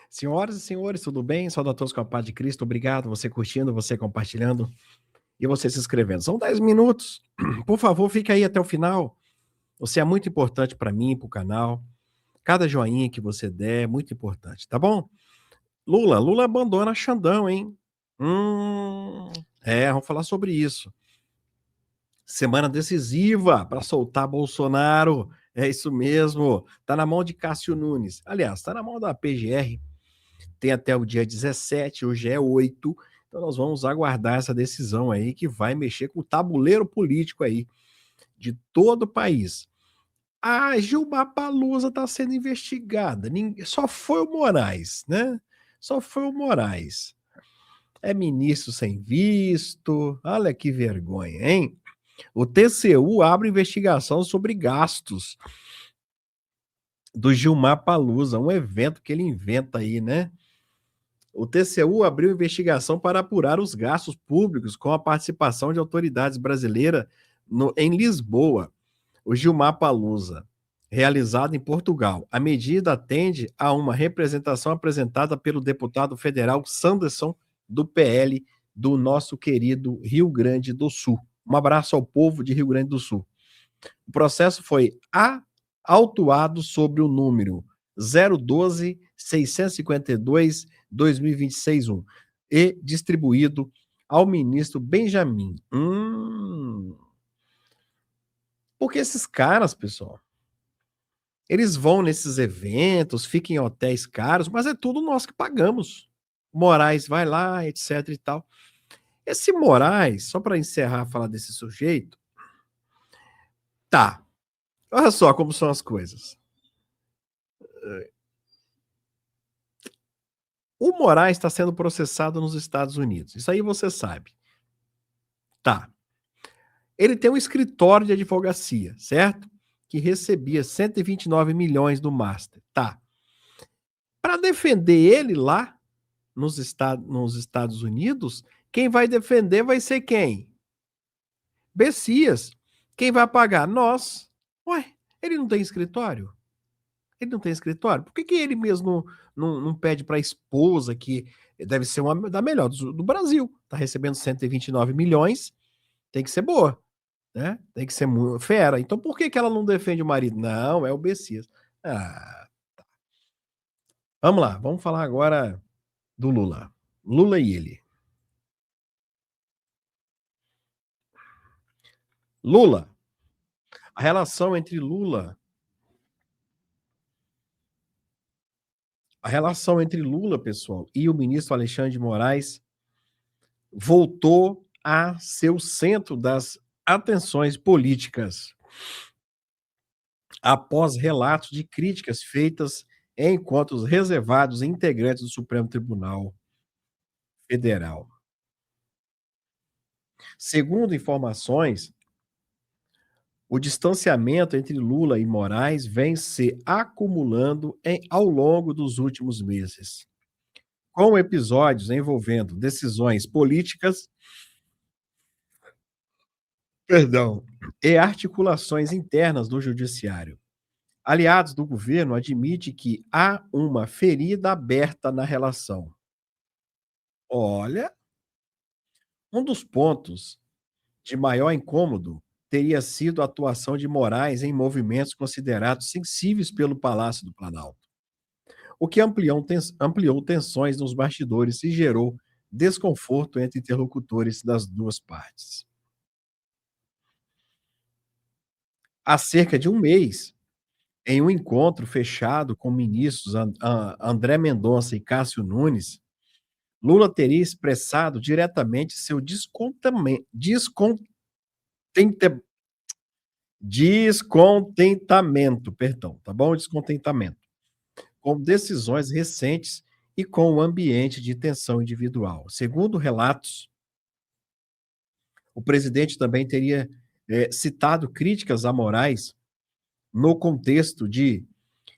Senhoras e senhores, tudo bem? Saúde a todos com a paz de Cristo. Obrigado, você curtindo, você compartilhando e você se inscrevendo. São 10 minutos. Por favor, fique aí até o final. Você é muito importante para mim, para o canal. Cada joinha que você der é muito importante, tá bom? Lula abandona Xandão, hein? Vamos falar sobre isso. Semana decisiva para soltar Bolsonaro. É isso mesmo. Tá na mão de Cássio Nunes. Aliás, tá na mão da PGR. Tem até o dia 17, hoje é 8, então nós vamos aguardar essa decisão aí que vai mexer com o tabuleiro político aí de todo o país. A Gilmar Palusa está sendo investigada, só foi o Moraes, né? Só foi o Moraes. É ministro sem visto, olha que vergonha, hein? O TCU abre investigação sobre gastos do Gilmar Palusa, um evento que ele inventa aí, né? O TCU abriu investigação para apurar os gastos públicos com a participação de autoridades brasileiras em Lisboa, o Gilmar Palusa, realizado em Portugal. A medida atende a uma representação apresentada pelo deputado federal Sanderson, do PL, do nosso querido Rio Grande do Sul. Um abraço ao povo de Rio Grande do Sul. O processo foi autuado sobre o número 012 652 2026-1 e distribuído ao ministro Benjamin. Porque esses caras, pessoal, eles vão nesses eventos, ficam em hotéis caros, mas é tudo nós que pagamos. Moraes vai lá, etc e tal. Esse Moraes, só para encerrar falar desse sujeito, tá. Olha só como são as coisas. O Moraes está sendo processado nos Estados Unidos. Isso aí você sabe. Tá. Ele tem um escritório de advocacia, certo? Que recebia 129 milhões do Master. Tá. Para defender ele lá nos Estados Unidos, quem vai defender vai ser quem? Bessias. Quem vai pagar? Nós. Ué, ele não tem escritório? Ele não tem escritório? Por que ele mesmo não pede para a esposa, que deve ser uma da melhor do Brasil, está recebendo 129 milhões, tem que ser boa, né? Tem que ser fera. Então por que ela não defende o marido? Não, é o Bessias. Ah, vamos lá, vamos falar agora do Lula. Lula e ele. Lula, a relação entre Lula, pessoal, e o ministro Alexandre de Moraes voltou a ser o centro das atenções políticas, após relatos de críticas feitas em encontros reservados a integrantes do Supremo Tribunal Federal. Segundo informações, o distanciamento entre Lula e Moraes vem se acumulando ao longo dos últimos meses, com episódios envolvendo decisões políticas, perdão, e articulações internas do judiciário. Aliados do governo admitem que há uma ferida aberta na relação. Olha, um dos pontos de maior incômodo teria sido a atuação de Moraes em movimentos considerados sensíveis pelo Palácio do Planalto, o que ampliou tensões nos bastidores e gerou desconforto entre interlocutores das duas partes. Há cerca de um mês, em um encontro fechado com ministros André Mendonça e Cássio Nunes, Lula teria expressado diretamente seu descontentamento, perdão, tá bom? Descontentamento com decisões recentes e com o ambiente de tensão individual. Segundo relatos, o presidente também teria citado críticas a Moraes no contexto de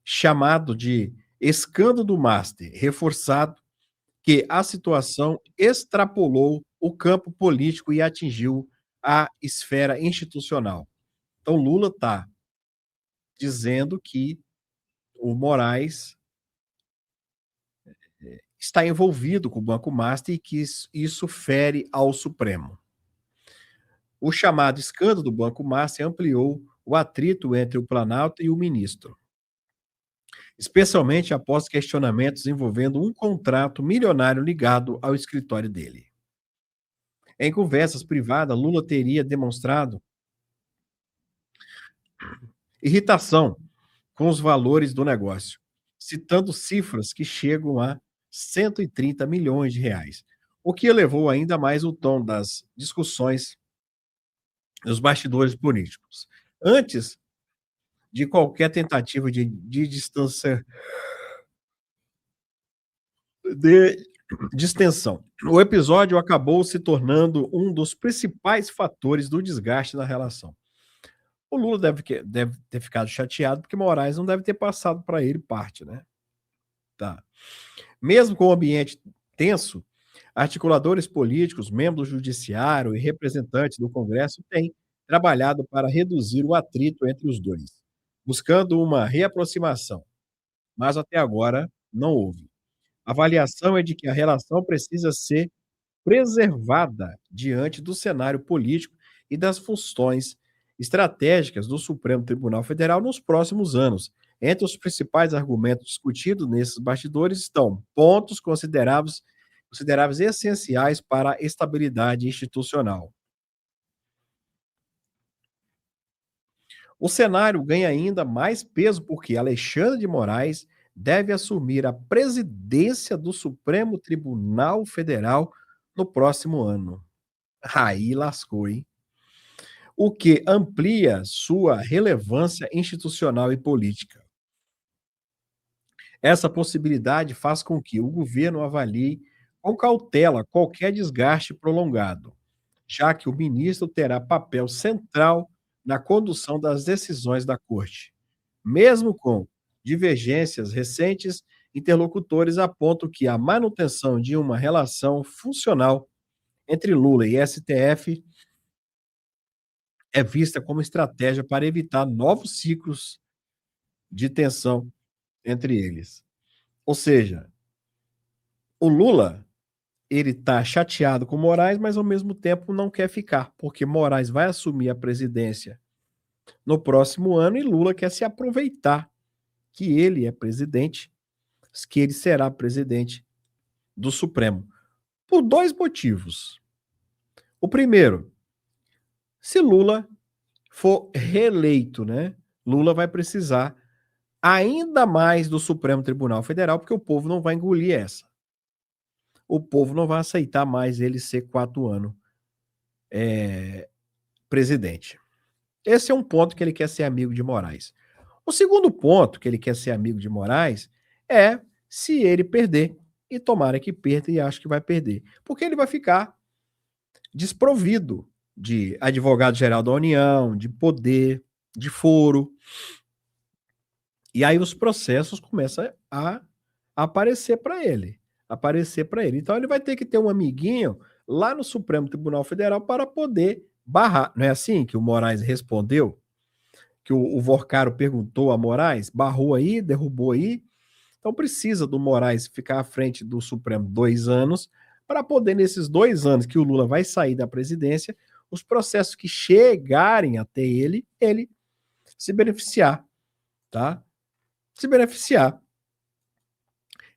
chamado de escândalo do Master, reforçado que a situação extrapolou o campo político e atingiu a esfera institucional. Então, Lula está dizendo que o Moraes está envolvido com o Banco Master e que isso fere ao Supremo. O chamado escândalo do Banco Master ampliou o atrito entre o Planalto e o ministro, especialmente após questionamentos envolvendo um contrato milionário ligado ao escritório dele. Em conversas privadas, Lula teria demonstrado irritação com os valores do negócio, citando cifras que chegam a 130 milhões de reais, o que elevou ainda mais o tom das discussões nos bastidores políticos. Antes de qualquer tentativa de distância de distensão, o episódio acabou se tornando um dos principais fatores do desgaste na relação. O Lula deve ter ficado chateado, porque Moraes não deve ter passado para ele parte, né? Tá. Mesmo com o ambiente tenso, articuladores políticos, membros do judiciário e representantes do Congresso têm trabalhado para reduzir o atrito entre os dois, buscando uma reaproximação, mas até agora não houve. A avaliação é de que a relação precisa ser preservada diante do cenário político e das funções estratégicas do Supremo Tribunal Federal nos próximos anos. Entre os principais argumentos discutidos nesses bastidores estão pontos consideráveis essenciais para a estabilidade institucional. O cenário ganha ainda mais peso porque Alexandre de Moraes deve assumir a presidência do Supremo Tribunal Federal no próximo ano. Aí lascou, hein? O que amplia sua relevância institucional e política. Essa possibilidade faz com que o governo avalie com cautela qualquer desgaste prolongado, já que o ministro terá papel central na condução das decisões da Corte. Mesmo com divergências recentes, interlocutores apontam que a manutenção de uma relação funcional entre Lula e STF é vista como estratégia para evitar novos ciclos de tensão entre eles. Ou seja, o Lula, ele está chateado com Moraes, mas ao mesmo tempo não quer ficar, porque Moraes vai assumir a presidência no próximo ano e Lula quer se aproveitar que ele é presidente, que ele será presidente do Supremo, por dois motivos. O primeiro, se Lula for reeleito, né? Lula vai precisar ainda mais do Supremo Tribunal Federal, porque o povo não vai engolir essa. O povo não vai aceitar mais ele ser 4 anos presidente. Esse é um ponto que ele quer ser amigo de Moraes. O segundo ponto que ele quer ser amigo de Moraes é se ele perder, e tomara que perda, e acho que vai perder, porque ele vai ficar desprovido de advogado-geral da União, de poder, de foro. E aí os processos começam a aparecer para ele. Então ele vai ter que ter um amiguinho lá no Supremo Tribunal Federal para poder barrar. Não é assim que o Moraes respondeu? Que o Vorcaro perguntou a Moraes, barrou aí, derrubou aí. Então precisa do Moraes ficar à frente do Supremo 2 anos para poder, nesses 2 anos que o Lula vai sair da presidência, os processos que chegarem até ele se beneficiar, tá? Se beneficiar.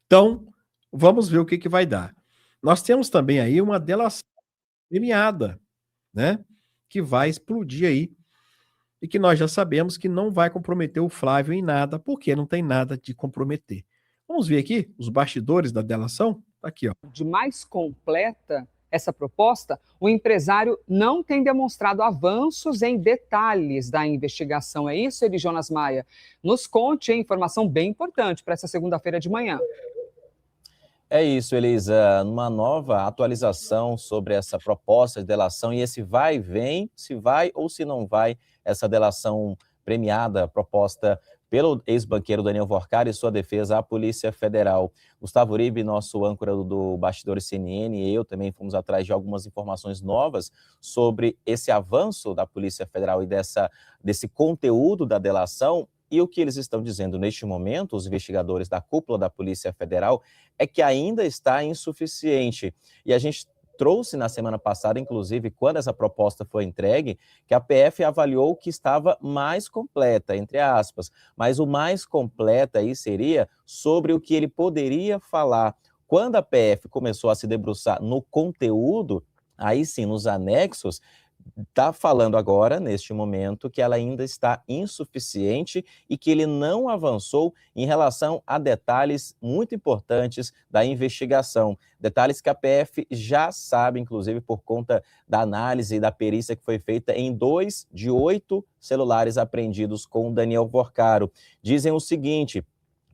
Então, vamos ver o que vai dar. Nós temos também aí uma delação premiada, né? Que vai explodir aí e que nós já sabemos que não vai comprometer o Flávio em nada, porque não tem nada de comprometer. Vamos ver aqui os bastidores da delação? Aqui, ó. De mais completa essa proposta, o empresário não tem demonstrado avanços em detalhes da investigação. É isso, Eli Jonas Maia? Nos conte, hein? Informação bem importante para essa segunda-feira de manhã. É isso, Elisa, numa nova atualização sobre essa proposta de delação e esse vai e vem, se vai ou se não vai, essa delação premiada, proposta pelo ex-banqueiro Daniel Vorcari e sua defesa à Polícia Federal. Gustavo Uribe, nosso âncora do Bastidores CNN, e eu também fomos atrás de algumas informações novas sobre esse avanço da Polícia Federal e desse conteúdo da delação. E o que eles estão dizendo neste momento, os investigadores da cúpula da Polícia Federal, é que ainda está insuficiente. E a gente trouxe na semana passada, inclusive, quando essa proposta foi entregue, que a PF avaliou que estava mais completa, entre aspas, mas o mais completa aí seria sobre o que ele poderia falar. Quando a PF começou a se debruçar no conteúdo, aí sim, nos anexos, está falando agora, neste momento, que ela ainda está insuficiente e que ele não avançou em relação a detalhes muito importantes da investigação. Detalhes que a PF já sabe, inclusive por conta da análise e da perícia que foi feita em 2 de 8 celulares apreendidos com o Daniel Porcaro. Dizem o seguinte,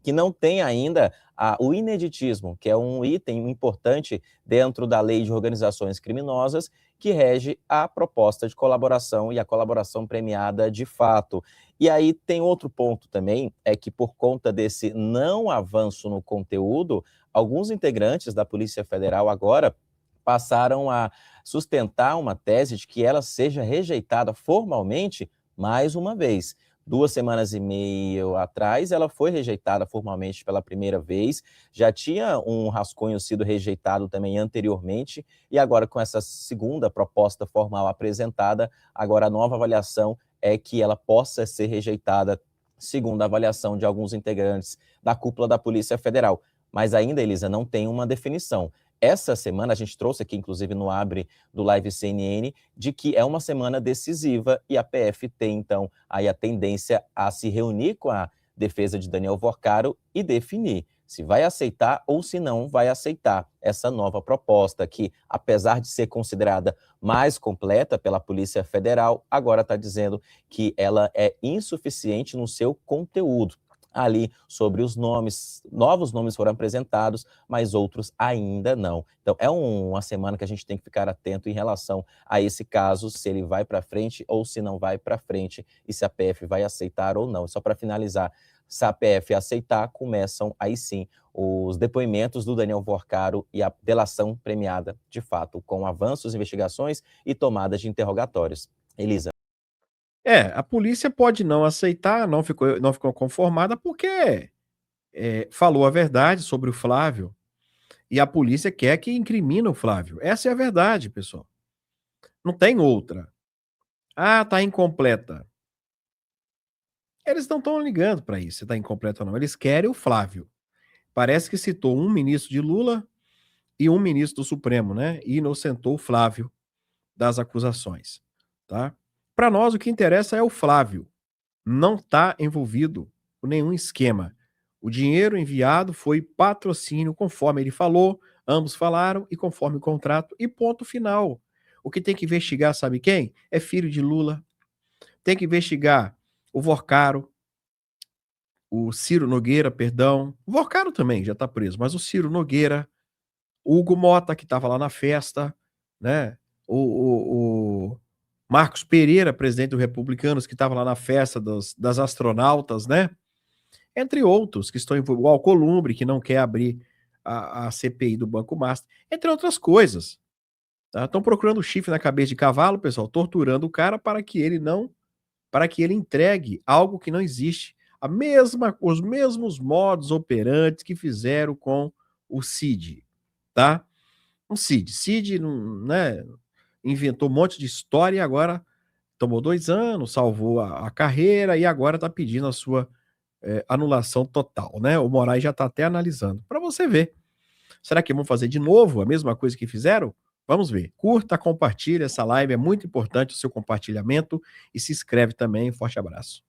que não tem ainda o ineditismo, que é um item importante dentro da lei de organizações criminosas, que rege a proposta de colaboração e a colaboração premiada de fato. E aí tem outro ponto também, é que por conta desse não avanço no conteúdo, alguns integrantes da Polícia Federal agora passaram a sustentar uma tese de que ela seja rejeitada formalmente mais uma vez. 2 semanas e meia atrás, ela foi rejeitada formalmente pela primeira vez, já tinha um rascunho sido rejeitado também anteriormente, e agora com essa segunda proposta formal apresentada, agora a nova avaliação é que ela possa ser rejeitada, segundo a avaliação de alguns integrantes da cúpula da Polícia Federal. Mas ainda, Elisa, não tem uma definição. Essa semana, a gente trouxe aqui, inclusive, no Abre do Live CNN, de que é uma semana decisiva e a PF tem, então, aí a tendência a se reunir com a defesa de Daniel Porcaro e definir se vai aceitar ou se não vai aceitar essa nova proposta, que, apesar de ser considerada mais completa pela Polícia Federal, agora está dizendo que ela é insuficiente no seu conteúdo. Ali sobre os nomes, novos nomes foram apresentados, mas outros ainda não. Então, é uma semana que a gente tem que ficar atento em relação a esse caso, se ele vai para frente ou se não vai para frente, e se a PF vai aceitar ou não. Só para finalizar, se a PF aceitar, começam aí sim os depoimentos do Daniel Porcaro e a delação premiada, de fato, com avanços, investigações e tomadas de interrogatórios. Elisa. A polícia pode não aceitar, não ficou conformada porque falou a verdade sobre o Flávio e a polícia quer que incrimine o Flávio. Essa é a verdade, pessoal. Não tem outra. Tá incompleta. Eles não estão ligando para isso, se tá incompleta ou não. Eles querem o Flávio. Parece que citou um ministro de Lula e um ministro do Supremo, né? E inocentou o Flávio das acusações, tá? Para nós, o que interessa é o Flávio. Não está envolvido com nenhum esquema. O dinheiro enviado foi patrocínio, conforme ele falou, ambos falaram, e conforme o contrato, e ponto final. O que tem que investigar, sabe quem? É filho de Lula. Tem que investigar o Porcaro, o Ciro Nogueira, perdão. O Porcaro também já está preso, mas o Ciro Nogueira, o Hugo Mota, que estava lá na festa, né? O Marcos Pereira, presidente do Republicanos, que estava lá na festa das astronautas, né? Entre outros, que estão envolvidos, o Alcolumbre, que não quer abrir a CPI do Banco Master, entre outras coisas. Tá? Estão procurando chifre na cabeça de cavalo, pessoal, torturando o cara para que ele entregue algo que não existe. Os mesmos modos operantes que fizeram com o Cid, tá? O Cid, né, inventou um monte de história e agora tomou 2 anos, salvou a carreira e agora está pedindo a sua anulação total, né? O Moraes já está até analisando. Para você ver. Será que vão fazer de novo a mesma coisa que fizeram? Vamos ver. Curta, compartilha essa live, é muito importante o seu compartilhamento e se inscreve também. Forte abraço.